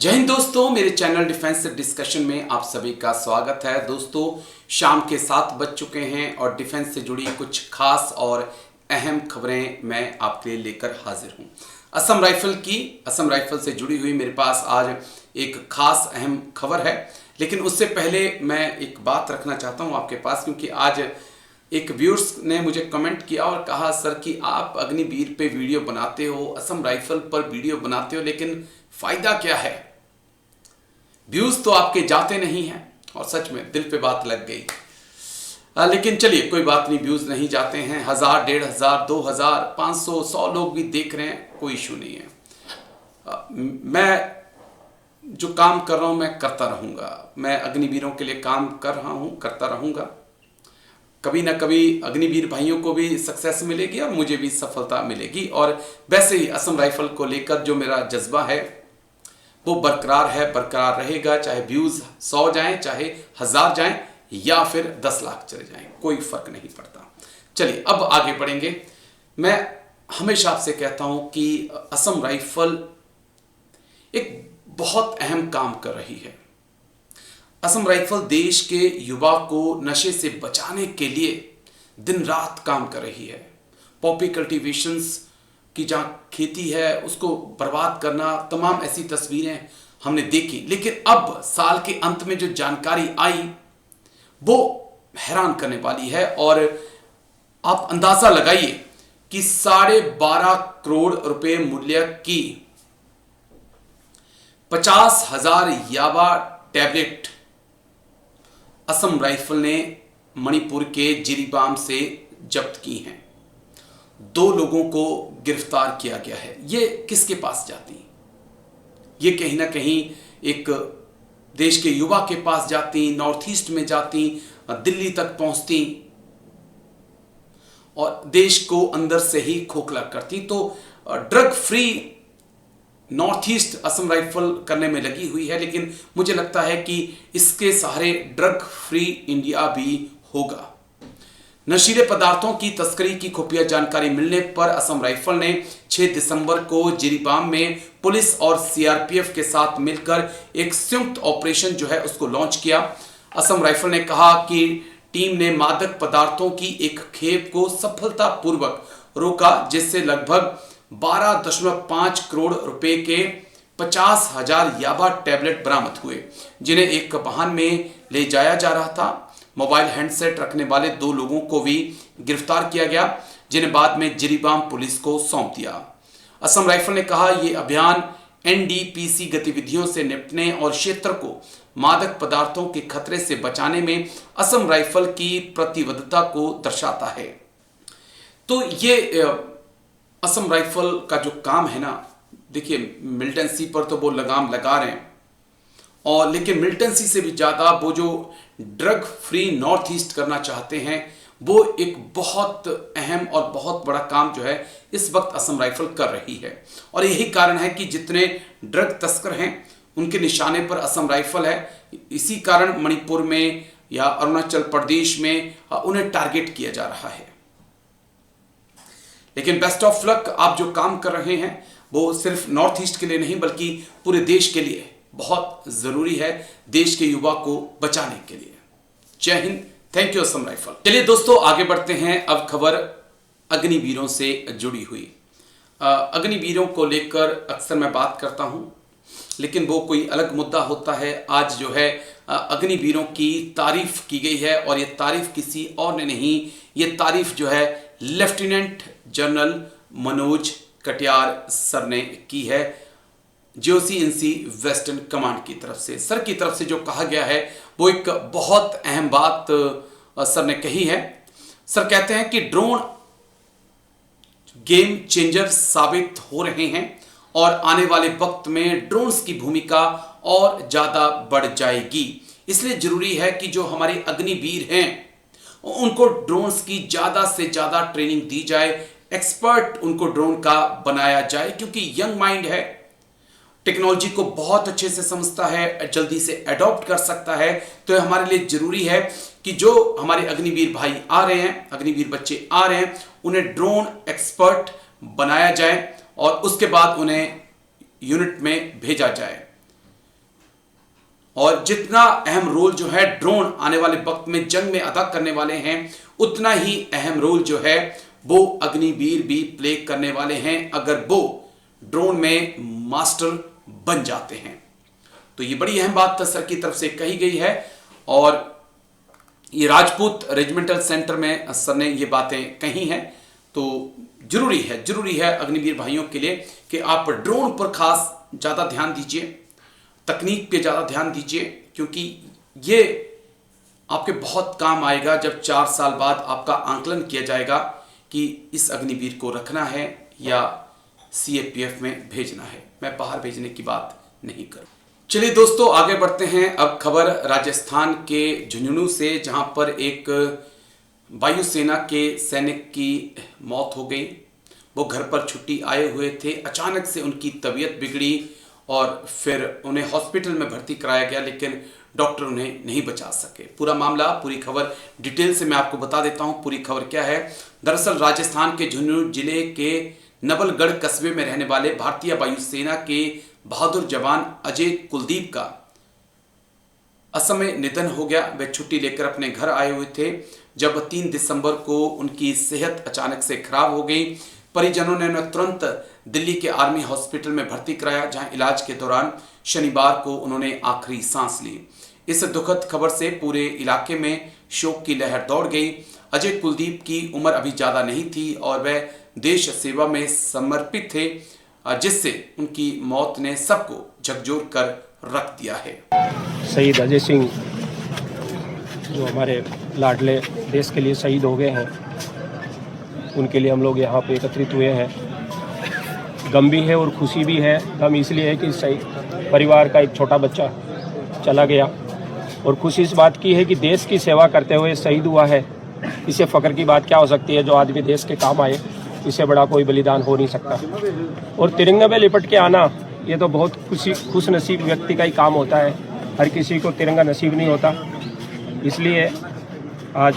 जय हिंद दोस्तों, मेरे चैनल डिफेंस डिस्कशन में आप सभी का स्वागत है। दोस्तों, शाम के 7 बज चुके हैं और डिफेंस से जुड़ी कुछ खास और अहम खबरें मैं आपके लिए लेकर हाजिर हूं। असम राइफल से जुड़ी हुई मेरे पास आज एक खास अहम खबर है, लेकिन उससे पहले मैं एक बात रखना चाहता हूं आपके पास, क्योंकि आज एक व्यूअर्स ने मुझे कमेंट किया और कहा, सर कि आप अग्निवीर पे वीडियो बनाते हो, असम राइफल पर वीडियो बनाते हो, लेकिन फायदा क्या है? व्यूज तो आपके जाते नहीं हैं। और सच में दिल पे बात लग गई। लेकिन चलिए, कोई बात नहीं, व्यूज नहीं जाते हैं। 1000, 1500, 2000, 500, 100 लोग भी देख रहे हैं, कोई इशू नहीं है। मैं जो काम कर रहा हूं मैं करता रहूंगा। मैं अग्निवीरों के लिए काम कर रहा हूं, करता रहूंगा। कभी ना कभी अग्निवीर भाइयों को भी सक्सेस मिलेगी और मुझे भी सफलता मिलेगी। और वैसे ही असम राइफल को लेकर जो मेरा जज्बा है वो बरकरार है, बरकरार रहेगा। चाहे व्यूज 100 जाएं, चाहे 1000 जाएं, या फिर 10 लाख चले जाएं, कोई फर्क नहीं पड़ता। चलिए अब आगे बढ़ेंगे। मैं हमेशा आपसे कहता हूं कि असम राइफल एक बहुत अहम काम कर रही है। असम राइफल देश के युवा को नशे से बचाने के लिए दिन रात काम कर रही है। पॉपी कल्टीवेशंस की जहां खेती है उसको बर्बाद करना, तमाम ऐसी तस्वीरें हमने देखी। लेकिन अब साल के अंत में जो जानकारी आई वो हैरान करने वाली है। और आप अंदाजा लगाइए कि 12.5 करोड़ रुपए मूल्य की 50,000 याबा टैबलेट असम राइफल ने मणिपुर के जिरीबाम से जब्त की हैं। 2 लोगों को गिरफ्तार किया गया है। ये किसके पास जाती? ये कहीं ना कहीं एक देश के युवा के पास जाती, नॉर्थ ईस्ट में जाती, दिल्ली तक पहुंचती और देश को अंदर से ही खोखला करती। तो drug free north east Assam rifle करने में लगी हुई है, लेकिन मुझे लगता है कि इसके सहारे ड्रग फ्री इंडिया भी होगा। नशीले पदार्थों की तस्करी की खुफिया जानकारी मिलने पर असम राइफल ने 6 दिसंबर को जिरीबाम में पुलिस और सीआरपीएफ के साथ मिलकर एक संयुक्त ऑपरेशन जो है उसको लॉन्च किया। असम राइफल ने कहा कि टीम ने मादक पदार्थों की एक खेप को सफलतापूर्वक रोका, जिससे लगभग 12.5 करोड़ रुपए के 50,000 याबा टैबलेट बरामद हुए, जिन्हें एक वाहन में ले जाया जा रहा था। मोबाइल हैंडसेट रखने वाले 2 लोगों को भी गिरफ्तार किया गया, जिन्हें बाद में जिरीबाम पुलिस को सौंप दिया। असम राइफल ने कहा, यह अभियान एनडीपीसी गतिविधियों से निपटने और क्षेत्र को मादक पदार्थों के खतरे से बचाने में असम राइफल की प्रतिबद्धता को दर्शाता है। तो ये असम राइफल का जो काम है ना, देखिए मिलिटेंसी पर तो वो लगाम लगा रहे हैं, और लेकिन मिलिटेंसी से भी ज़्यादा वो जो ड्रग फ्री नॉर्थ ईस्ट करना चाहते हैं, वो एक बहुत अहम और बहुत बड़ा काम जो है इस वक्त असम राइफल कर रही है। और यही कारण है कि जितने ड्रग तस्कर हैं उनके निशाने पर असम राइफल है। इसी कारण मणिपुर में या अरुणाचल प्रदेश में उन्हें टारगेट किया जा रहा है। लेकिन बेस्ट ऑफ लक, आप जो काम कर रहे हैं वो सिर्फ नॉर्थ ईस्ट के लिए नहीं बल्कि पूरे देश के लिए बहुत जरूरी है, देश के युवा को बचाने के लिए। जय Hind, thank you Assam rifle. चलिए दोस्तों, आगे बढ़ते हैं। अब खबर अग्निवीरों से जुड़ी हुई। अग्निवीरों को लेकर अक्सर मैं बात करता हूं, लेकिन वो कोई अलग मुद्दा होता है। आज जो है अग्निवीरों की तारीफ की गई है, और ये तारीफ किसी और ने नहीं, ये तारीफ जो है lieutenant general Manoj Katiyar sir ने की है, JOC-INC वेस्टर्न कमांड की तरफ से। सर की तरफ से जो कहा गया है वो एक बहुत अहम बात सर ने कही है। सर कहते हैं कि ड्रोन गेम चेंजर साबित हो रहे हैं और आने वाले वक्त में ड्रोन्स की भूमिका और ज्यादा बढ़ जाएगी। इसलिए जरूरी है कि जो हमारे अग्निवीर हैं उनको ड्रोन्स की ज्यादा से ज्यादा ट्रेनिंग दी जाए, एक्सपर्ट उनको ड्रोन का बनाया जाए, क्योंकि यंग माइंड है, टेक्नोलॉजी को बहुत अच्छे से समझता है, जल्दी से अडॉप्ट कर सकता है। तो हमारे लिए जरूरी है कि जो हमारे अग्निवीर भाई आ रहे हैं, अग्निवीर बच्चे आ रहे हैं, उन्हें ड्रोन एक्सपर्ट बनाया जाए और उसके बाद उन्हें यूनिट में भेजा जाए। और जितना अहम रोल जो है ड्रोन आने वाले वक्त में जंग में अदा करने वाले हैं, उतना ही अहम रोल जो है वो अग्निवीर भी प्ले करने वाले हैं अगर वो ड्रोन में मास्टर बन जाते हैं। तो ये बड़ी अहम बात सर की तरफ से कही गई है और ये राजपूत रेजिमेंटल सेंटर में सर ने ये बातें कही हैं। तो जरूरी है अग्निवीर भाइयों के लिए कि आप ड्रोन पर खास ज़्यादा ध्यान दीजिए, तकनीक पे ज़्यादा ध्यान दीजिए, क्योंकि ये आपके बहुत काम आएगा जब 4 साल बाद आपका आंकलन किया जाएगा कि इस अग्निवीर को रखना है या CAPF में भेजना है। मैं बाहर भेजने की बात नहीं करूँ। चलिए दोस्तों आगे बढ़ते हैं। अब खबर राजस्थान के झुंझुनू से, जहां पर एक वायुसेना के सैनिक की मौत हो गई। वो घर पर छुट्टी आए हुए थे, अचानक से उनकी तबीयत बिगड़ी और फिर उन्हें हॉस्पिटल में भर्ती कराया गया, लेकिन डॉक्टर उन्हें नहीं बचा सके। पूरा मामला, पूरी खबर डिटेल से मैं आपको बता देता हूं। पूरी खबर क्या है? दरअसल राजस्थान के झुंझुनू जिले के नवलगढ़ कस्बे में रहने वाले भारतीय वायुसेना के बहादुर जवान अजय कुलदीप का असमय निधन हो गया। वे छुट्टी लेकर अपने घर आए हुए थे जब 3 दिसंबर को उनकी सेहत अचानक से खराब हो गई। परिजनों ने उन्हें तुरंत दिल्ली के आर्मी हॉस्पिटल में भर्ती कराया, जहां इलाज के दौरान शनिवार को उन्होंने आखिरी सांस ली। इस दुखद खबर से पूरे इलाके में शोक की लहर दौड़ गई। अजय कुलदीप की उम्र अभी ज़्यादा नहीं थी और वह देश सेवा में समर्पित थे, जिससे उनकी मौत ने सबको झकझोर कर रख दिया है। शहीद अजय सिंह जो हमारे लाडले देश के लिए शहीद हो गए हैं, उनके लिए हम लोग यहाँ पे एकत्रित हुए हैं। गम भी है और खुशी भी है। गम इसलिए है कि परिवार का एक छोटा बच्चा चला गया, और खुशी इस बात की है कि देश की सेवा करते हुए शहीद हुआ है। इससे फ़ख्र की बात क्या हो सकती है? जो आदमी देश के काम आए, इससे बड़ा कोई बलिदान हो नहीं सकता। और तिरंगे में लिपट के आना, ये तो बहुत खुश नसीब व्यक्ति का ही काम होता है। हर किसी को तिरंगा नसीब नहीं होता। इसलिए आज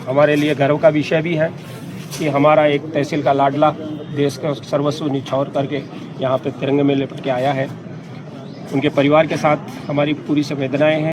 हमारे लिए गर्व का विषय भी है कि हमारा एक तहसील का लाडला देश का सर्वस्व निछावर करके यहाँ पे तिरंगे में लिपट के आया है। उनके परिवार के साथ हमारी पूरी संवेदनाएं हैं।